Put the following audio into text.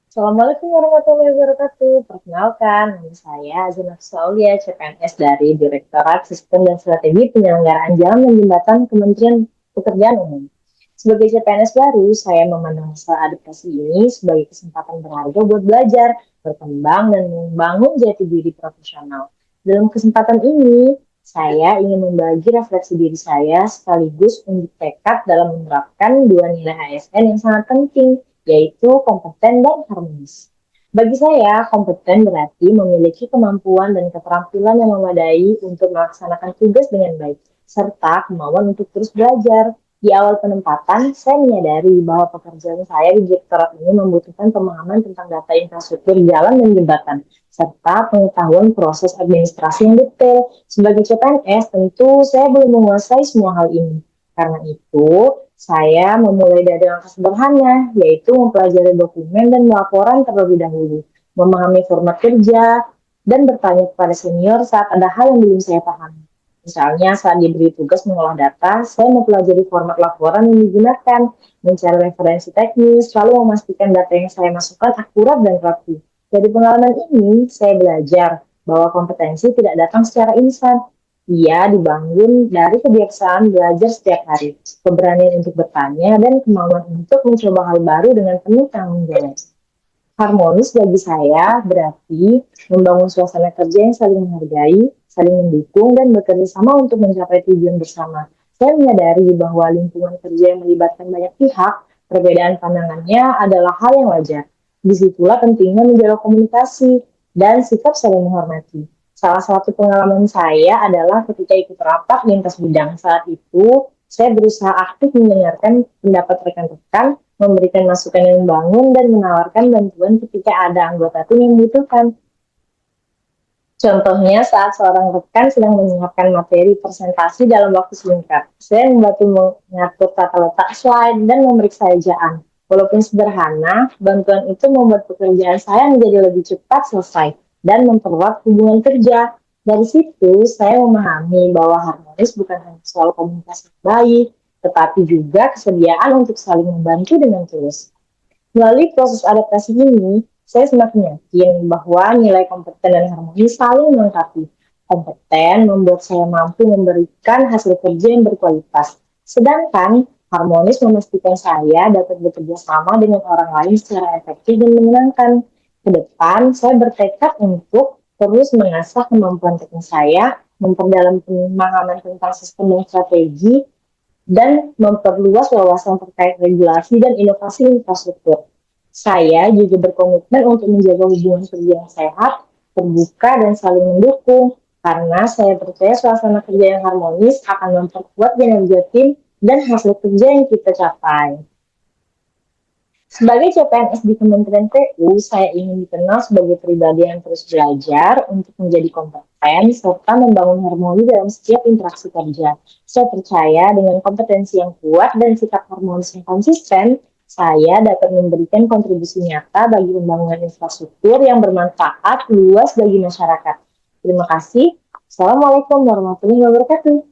Assalamualaikum warahmatullahi wabarakatuh. Perkenalkan, nama saya Azina Saulia, CPNS dari Direktorat Sistem dan Strategi Penyelenggaraan Jalan dan Jembatan Kementerian Pekerjaan Umum. Sebagai CPNS baru, saya memandang masalah adaptasi ini sebagai kesempatan berharga buat belajar, berkembang, dan membangun jati diri profesional. Dalam kesempatan ini, saya ingin membagi refleksi diri saya sekaligus unjuk tekad dalam menerapkan dua nilai ASN yang sangat penting, yaitu kompeten dan harmonis. Bagi saya, kompeten berarti memiliki kemampuan dan keterampilan yang memadai untuk melaksanakan tugas dengan baik, serta kemauan untuk terus belajar. Di awal penempatan, saya menyadari bahwa pekerjaan saya di Direktorat ini membutuhkan pemahaman tentang data infrastruktur jalan dan jembatan, serta pengetahuan proses administrasi yang detail. Sebagai CPNS, tentu saya belum menguasai semua hal ini. Karena itu, saya memulai dari langkah sederhana, yaitu mempelajari dokumen dan laporan terlebih dahulu, memahami format kerja, dan bertanya kepada senior saat ada hal yang belum saya pahami. Misalnya saat diberi tugas mengolah data, saya mempelajari format laporan yang digunakan, mencari referensi teknis, lalu memastikan data yang saya masukkan akurat dan rapi. Dari pengalaman ini, saya belajar bahwa kompetensi tidak datang secara instan. Ia dibangun dari kebiasaan belajar setiap hari, keberanian untuk bertanya, dan kemauan untuk mencoba hal baru dengan penuh tanggung jawab. Harmonis bagi saya berarti membangun suasana kerja yang saling menghargai, saling mendukung, dan bekerja sama untuk mencapai tujuan bersama. Saya menyadari bahwa lingkungan kerja yang melibatkan banyak pihak, perbedaan pandangannya adalah hal yang wajar. Disitulah pentingnya menjaga komunikasi dan sikap saling menghormati. Salah satu pengalaman saya adalah ketika ikut rapat lintas bidang. Saat itu, saya berusaha aktif mendengarkan pendapat rekan-rekan, memberikan masukan yang membangun, dan menawarkan bantuan ketika ada anggota tim yang membutuhkan. Contohnya saat seorang rekan sedang menyiapkan materi presentasi dalam waktu singkat. Saya membantu mengatur tata letak slide dan memeriksa ejaan. Walaupun sederhana, bantuan itu membuat pekerjaan saya menjadi lebih cepat selesai dan mempererat hubungan kerja. Dari situ, saya memahami bahwa harmonis bukan hanya soal komunikasi yang baik, tetapi juga kesediaan untuk saling membantu dengan tulus. Melalui proses adaptasi ini, saya semakin yakin bahwa nilai kompeten dan harmonis saling melengkapi. Kompeten membuat saya mampu memberikan hasil kerja yang berkualitas, sedangkan harmonis memastikan saya dapat bekerja sama dengan orang lain secara efektif dan menyenangkan. Ke depan, saya bertekad untuk terus mengasah kemampuan teknis saya, memperdalam pemahaman tentang sistem dan strategi, dan memperluas wawasan terkait regulasi dan inovasi infrastruktur. Saya juga berkomitmen untuk menjaga hubungan kerja yang sehat, terbuka, dan saling mendukung, karena saya percaya suasana kerja yang harmonis akan memperkuat kinerja tim dan hasil kerja yang kita capai. Sebagai CPNS di Kementerian PU, saya ingin dikenal sebagai pribadi yang terus belajar untuk menjadi kompeten serta membangun harmoni dalam setiap interaksi kerja. Saya percaya dengan kompetensi yang kuat dan sikap harmonis yang konsisten, saya dapat memberikan kontribusi nyata bagi pembangunan infrastruktur yang bermanfaat luas bagi masyarakat. Terima kasih. Assalamualaikum warahmatullahi wabarakatuh.